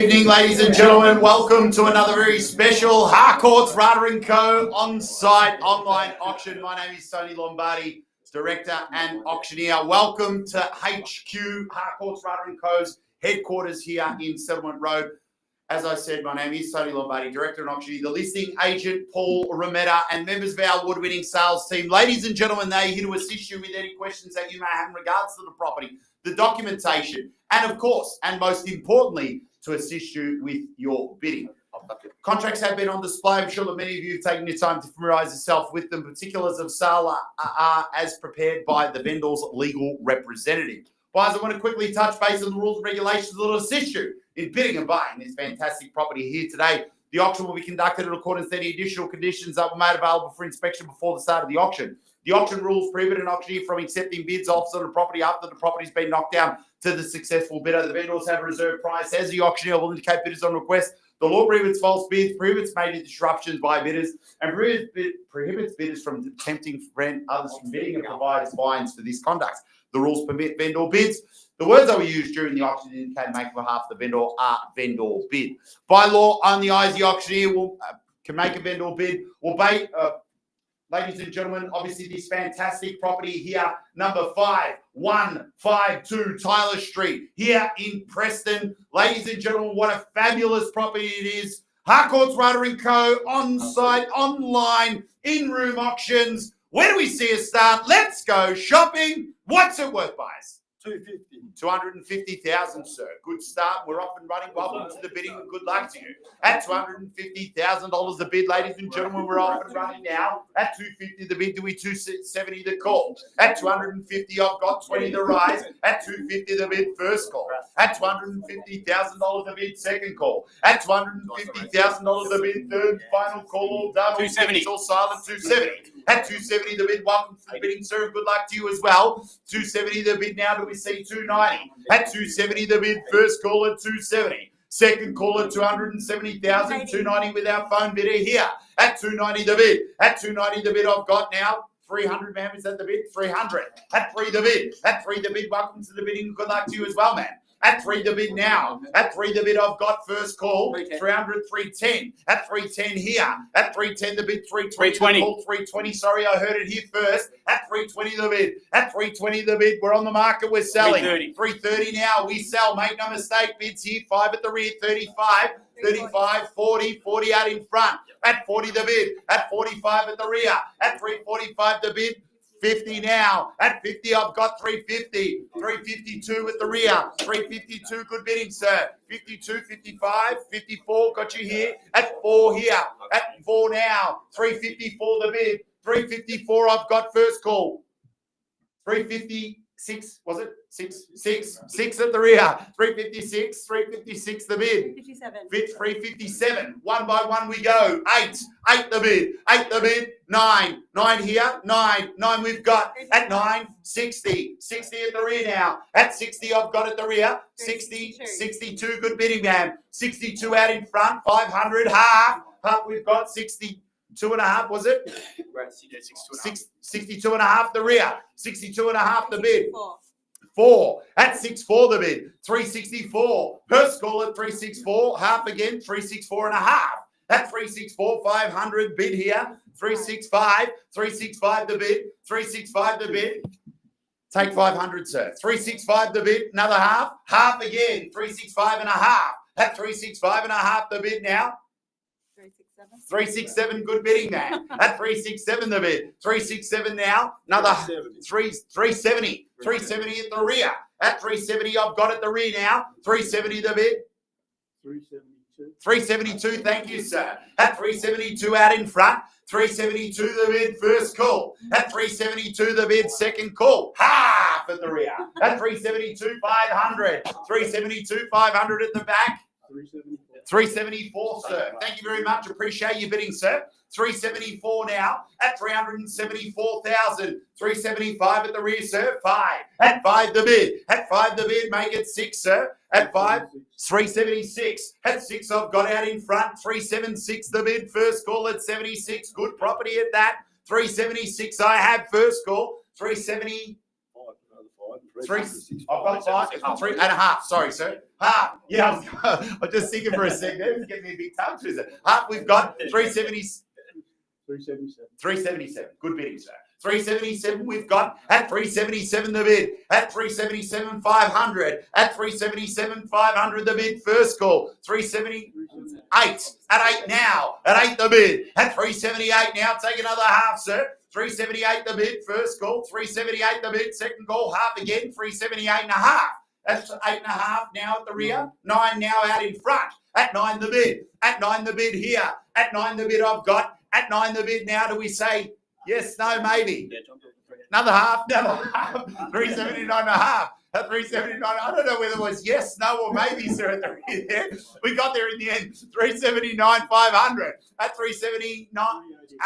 Good evening, ladies and gentlemen. Welcome to another very special Harcourts Rata & Co. on-site online auction. My name is Tony Lombardi, Director and Auctioneer. Welcome to HQ, Harcourts Rata & Co.'s headquarters here in Settlement Road. As I said, my name is Tony Lombardi, Director and Auctioneer, the listing agent, Paul Rametta, and members of our award-winning sales team. Ladies and gentlemen, they're here to assist you with any questions that you may have in regards to the property, the documentation, and of course, and most importantly, to assist you with your bidding. Contracts have been on display. I'm sure that many of you have taken your time to familiarise yourself with them. Particulars of sale are as prepared by the vendor's legal representative. Buyers, I want to quickly touch base on the rules and regulations that will assist you in bidding and buying this fantastic property here today. The auction will be conducted in accordance to any additional conditions that were made available for inspection before the start of the auction. The auction rules prohibit an auctioneer from accepting bids offers on a property after the property's been knocked down to the successful bidder. The vendors have a reserve price as the auctioneer will indicate bidders on request. The law prohibits false bids, prohibits major disruptions by bidders, and prohibits bidders from attempting to prevent others from bidding and provides fines for this conduct. The rules permit vendor bids. The words that were used during the auction indicated make on behalf of the vendor are vendor bid. By law, only I as the auctioneer can make a vendor bid. Ladies and gentlemen, obviously this fantastic property here, number 5152 Tyler Street, here in Preston. Ladies and gentlemen, what a fabulous property it is. Harcourts Rata & Co. on-site, online, in-room auctions. Where do we see a start? Let's go shopping. What's it worth, guys? 250,000, sir. Good start. We're off and running. Welcome to the bidding and good luck to you. At $250,000 the bid, ladies and gentlemen, we're off and running now. At 250 the bid, do we 270 the call? At 250, I've got 20 the rise. At 250 the bid, first call. At $250,000 the bid, second call. At $250,000 the bid, third final call, all done. 270. All silent, 270. At 270 the bid, welcome to the bidding, sir. Good luck to you as well. 270 the bid now. Do we see 290? At 270 the bid, first call at 270. Second call at 270,000, 290 with our phone bidder here. At 290 the bid. At 290 the bid I've got now. 300, ma'am, is that the bid? 300. At 3 the bid. At 3 the bid, welcome to the bidding. Good luck to you as well, man. At 3 the bid now. At 3 the bid I've got first call. 300, 310. At 310 here. At 310 the bid, 320. Call 320. Sorry, I heard it here first. At 320 the bid. At 320 the bid. We're on the market. We're selling. 330 now. We sell. Make no mistake. Bids here. 5 at the rear. 35. 35, 40, 40 out in front. At 40 the bid. At 45 at the rear. At 345 the bid. 50 now. At 50, I've got 350. 352 at the rear. 352, good bidding, sir. 52, 55, 54, got you here. At 4 here. At 4 now. 354 the bid. 354, I've got first call. 356, was it? 6 at the rear. 356, 356 the bid. 357. 357. One by one we go. 8 the bid. 8 the bid. 9 here. 9 we've got. At 9, 60 at the rear now. At 60 I've got at the rear. 62 good bidding, man. 62 out in front. 500 half we've got. 62 and a half, was it? 62 and a half the rear. 62 and a half the bid. 4 at 64 the bid. 364 first call at 364 half again. 364 and a half at 364. 500 bid here. 365 the bid. 365 the bid. Take 500, sir. 365 the bid. Another half again. 365 and a half at 365 and a half the bid now. 367, good bidding, man. At 367 the bid. 367 now. Another 370. 370 at the rear. At 370 I've got at the rear now. 370 the bid. 372, thank you, sir. At 372 out in front. 372 the bid, first call. At 372 the bid, second call. Half at the rear. At 372, 500. 372, 500 at the back. 374, sir. Thank you very much. Appreciate your bidding, sir. 374 now at 374,000. 375 at the rear, sir. 5 at 5 the bid. At 5 the bid, make it 6, sir. At 5, 376. At 6, I've got out in front. 376 the bid. First call at 76. Good property at that. 376 I have first call. 370. Three. I've got five. 3.5. Sorry, sir. Half. Yeah, I'm just thinking for a second. It was getting me a big tongue twister. Half. We've got 370. 377. 377. Good bidding, sir. 377 we've got at 377 the bid, at 377 500, at 377 500 the bid, first call, 378 at 8 now, at 8 the bid, at 378 now, take another half, sir. 378 the bid, first call, 378 the bid, second call, half again, 378 and a half. That's 8.5 now at the rear, 9 now out in front, at 9 the bid, at 9 the bid here, at 9 the bid I've got, at 9 the bid now, do we say yes, no, maybe? Another half, 379 and a half. At 379, I don't know whether it was yes, no, or maybe, sir, at the rear there. We got there in the end. 379, 500. At 379,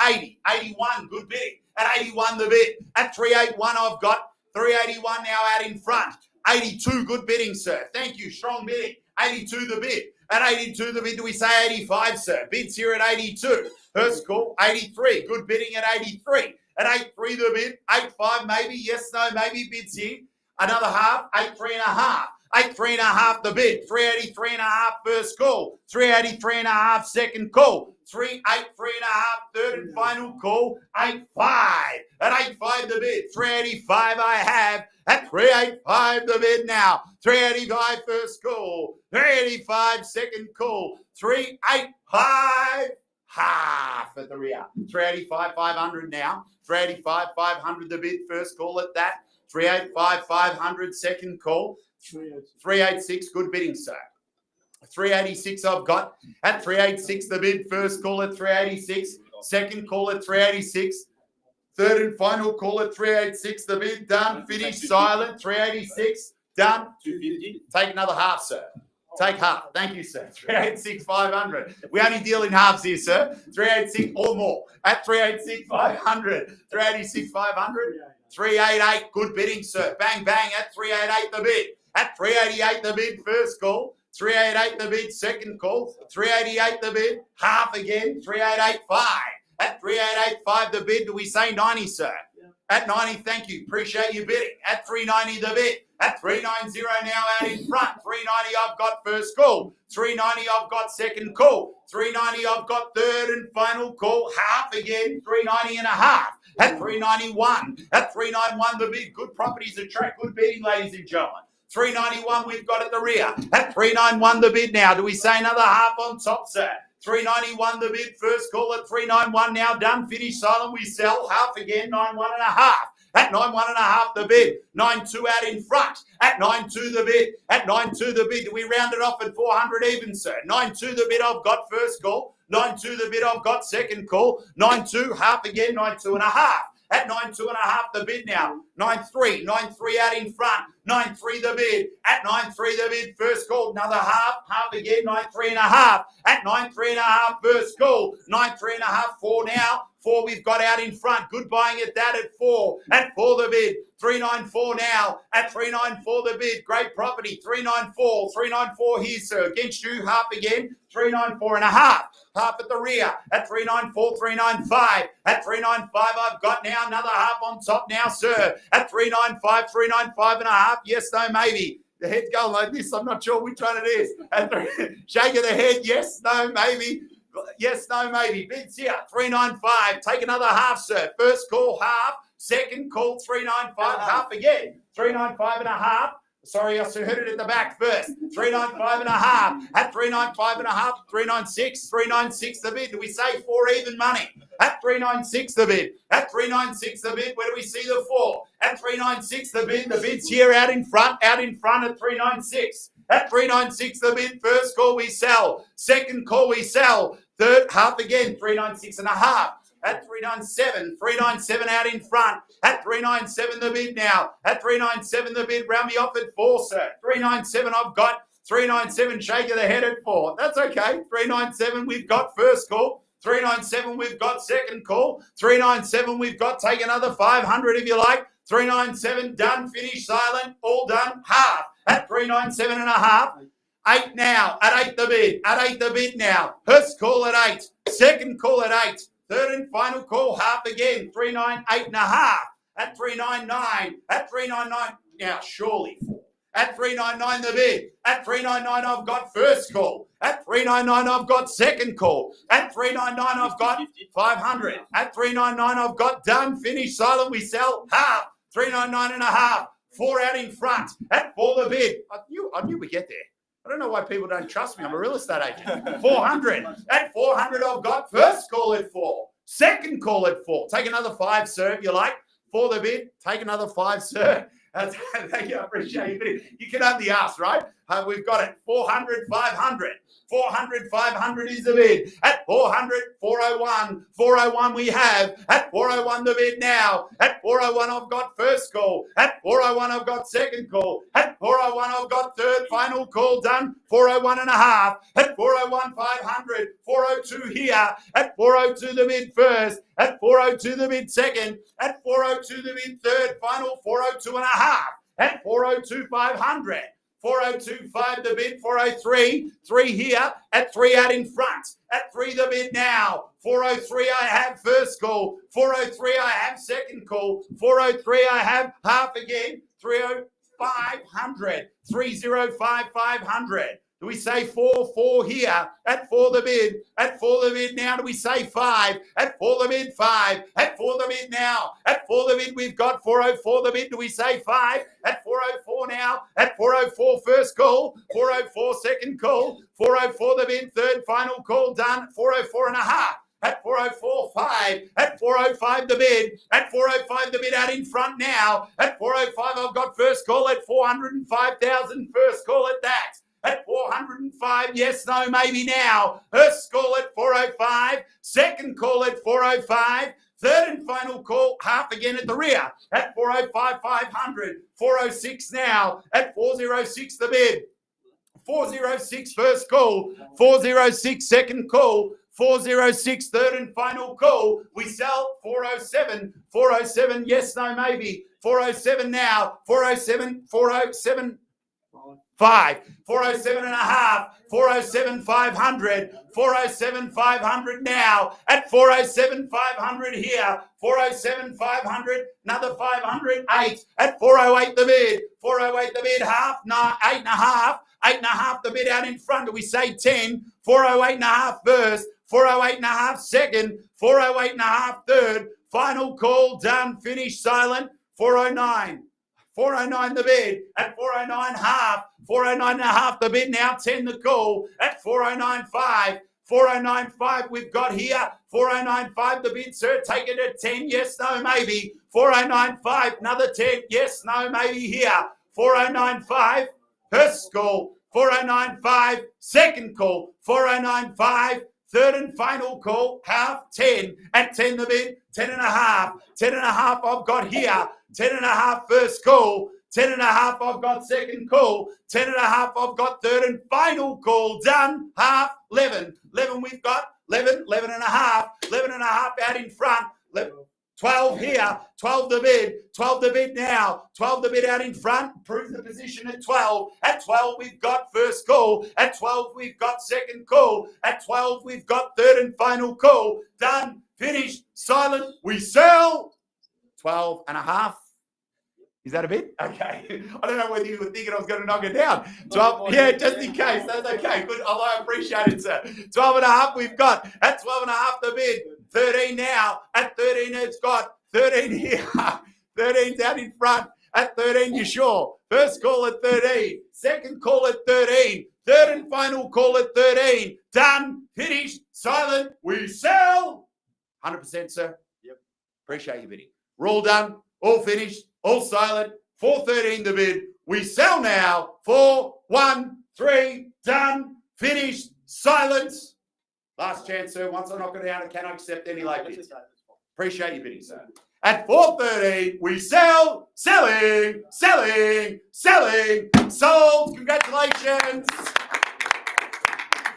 80, 81, good bidding. At 81, the bid. At 381, I've got 381 now out in front. 82, good bidding, sir. Thank you, strong bidding. 82, the bid. At 82, the bid, do we say 85, sir? Bids here at 82. First call, 83. Good bidding at 83. At 83, the bid. 85, maybe. Yes, no, maybe. Bids here. Another half, 83 and a half. 83 and a half, the bid. 383 and a half, first call. 383 and a half, second call. 383 and a half, third and final call. 85. At 85, the bid. 385 I have. At 385, the bid now. 385, first call. 385, second call. 385. Half at the rear. 385, 500 now. 385, 500 the bid. First call at that. 385, 500 second call. 386, good bidding, sir. 386 I've got. At 386 the bid. First call at 386. Second call at 386. Third and final call at 386. The bid done. Finished. Silent. 386. Done. 250. Take another half, sir. Take half. Thank you, sir. 386, 500. We only deal in halves here, sir. 386 or more. At 386, 500. 386, 500. 388, good bidding, sir. Bang, bang. At 388, the bid. At 388, the bid. First call. 388, the bid. Second call. 388, the bid. Half again. 3885. At 3885, the bid. Do we say 90, sir? At 90, thank you. Appreciate you bidding. At 390, the bid. At 390 now out in front. 390 I've got first call. 390 I've got second call. 390 I've got third and final call. Half again. 390 and a half. At 391. At 391 the bid. Good properties attract good bidding, ladies and gentlemen. 391 we've got at the rear. At 391 the bid now. Do we say another half on top, sir? 391 the bid. First call at 391 now done. Finish silent. We sell. Half again. 91 and a half. At 91 and a half the bid. 92 out in front. At 92 the bid. At 92 the bid. Do we round it off at 400 even, sir? 92 the bid I've got first call. 92 the bid I've got second call. 92 half again. 92 and a half. At 92 and a half the bid now. 93 out in front. 93 the bid. At 93 the bid. First call. Another half. Half again. 93 and a half. At 93 and a half first call. 93 and a half. 4 now. 4 we've got out in front. Good buying at that at 4. At 4 the bid. 394 now. At 394 the bid. Great property. 394. 394 here, sir. Against you. Half again. 394 and a half. Half at the rear. At 394, 395. At 395 I've got now another half on top now, sir. At 395, 395 and a half. Yes, no, maybe. The head's going like this. I'm not sure which one it is. Shake of the head. Yes, no, maybe. Yes, no, maybe. Bids here. 395. Take another half, sir. First call, half. Second call, 395. Half again. 395 and a half. Sorry, I heard it at the back first. 395 and a half. At 395 and a half, 396. 396 the bid. Do we say 4 even money? At 396 the bid. At 396 the bid. Where do we see the 4? At 396 the bid. The bid's here out in front at 396. At 396 the bid. First call we sell. Second call we sell. Third half again. 396 and a half. At 397, 397 out in front. At 397 the bid now. At 397 the bid. Round me off at 4, sir. 397 I've got. 397 shake of the head at 4. That's okay. 397 we've got first call. 397 we've got second call. 397 we've got. Take another 500 if you like. 397 done. Finish silent. All done. Half. At 397 and a half. 8 now. At 8 the bid. At 8 the bid now. First call at 8. Second call at 8. Third and final call, half again, 398 and a half. At 399, at 399, now surely 4. At 399 the bid. At 399 I've got first call. At 399 I've got second call. At 399 I've got 500. At 399 I've got done, finish, silent, we sell, half. 399 and a half. 4 out in front. At 4 the bid. I knew we'd get there. I don't know why people don't trust me. I'm a real estate agent. 400. At 400 I've got first call at 4. Second call at 4. Take another 5, sir, if you like. 4 the bid. Take another 5, sir. Thank you, I appreciate you. You can only ask, right? We've got it. 400, 500. 400, 500 is the bid. At 400, 401. 401 we have. At 401 the bid now. At 401 I've got first call. At 401 I've got second call. At 401 I've got third final call done. 401 and a half. At 401, 500. 402 here. At 402 the bid first. At 402 the bid second. At 402 the bid third. Final 402 and a half. At 402, 500. 402, 5 the bid, 403, 3 here, at 3 out in front, at 3 the bid now, 403 I have first call, 403 I have second call, 403 I have half again, 305, 500, 305, 500. Do we say 4 here? At 4 the bid. At 4 the bid now. Do we say 5? At 4 the bid, 5. At 4 the bid now. At 4 the bid, we've got 404 the bid. Do we say 5? At 404 now. At 404 first call. 404 second call. 404 the bid, third final call done. 404 and a half. At 404, 5. At 405 the bid. At 405 the bid out in front now. At 405 I've got first call at 405,000. First call at that. At 405, yes, no, maybe now. First call at 405. Second call at 405. Third and final call, half again at the rear. At 405, 500. 406 now. At 406 the bid. 406 first call. 406 second call. 406 third and final call. We sell 407. 407, yes, no, maybe. 407 now. 407, 407. 5, 407 and a half, 407, 500, 407, 500 now, at 407, 500 here, 407, 500, another 500, 8, at 408 the bid, 408 the bid, half, no, 8 and a half, 8 and a half the bid out in front, do we say 10, 408 and a half first, 408 and a half second, 408 and a half third, final call, done, finished, silent, 409. 409 the bid, at 409 half, 409 and a half the bid now, 10 the call, at 409.5, 409.5 we've got here, 409.5 the bid, sir, take it at 10, yes, no, maybe, 409.5, another 10, yes, no, maybe here, 409.5, first call, 409.5, second call, 409.5, third and final call, half, 10, at 10 the bid, 10 and a half, 10 and a half I've got here, 10 and a half first call, 10 and a half I've got second call, 10 and a half I've got third and final call, done, half, 11. 11 we've got, 11, 11 and a half, 11 and a half out in front, 12 here, 12 the bid, 12 the bid now, 12 the bid out in front, proves the position at 12. At 12 we've got first call, at 12 we've got second call, at 12 we've got third and final call, done, finished, silent, we sell, 12 and a half. Is that a bit? Okay. I don't know whether you were thinking I was going to knock it down. 12, yeah, just in case. That's okay. Good. Although I appreciate it, sir. 12 and a half we've got. At 12 and a half the bid. 13 now. At 13 it's got. 13 here. 13's out in front. At 13 you're sure. First call at 13. Second call at 13. Third and final call at 13. Done. Finished. Silent. We sell. 100%, sir. Yep. Appreciate you bidding. We're all done. All finished. All silent, 413 the bid. We sell now, 413, done, finished, silence. Last chance, sir. Once I knock it down, I cannot accept any late bids. Appreciate you bidding, sir. At 413, we sell, selling, selling, selling, sold. Congratulations.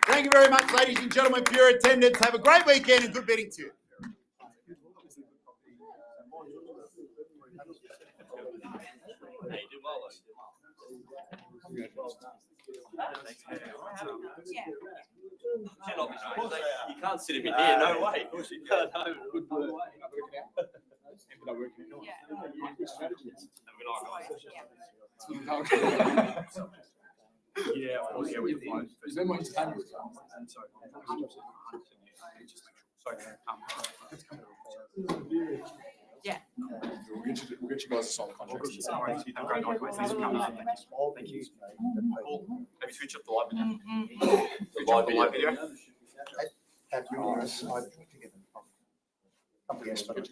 Thank you very much, ladies and gentlemen, for your attendance. Have a great weekend and good bidding to you. You can't sit him in here, no way. Yeah. Yeah, of course, yeah, we can find. Is there much time? Yeah. We'll get you guys to sign the contract. Have a great night, mate. Thanks for coming up. Thank you. Cool. Maybe switch up the live video. Switch up the live video. Have you and I together? Yes, but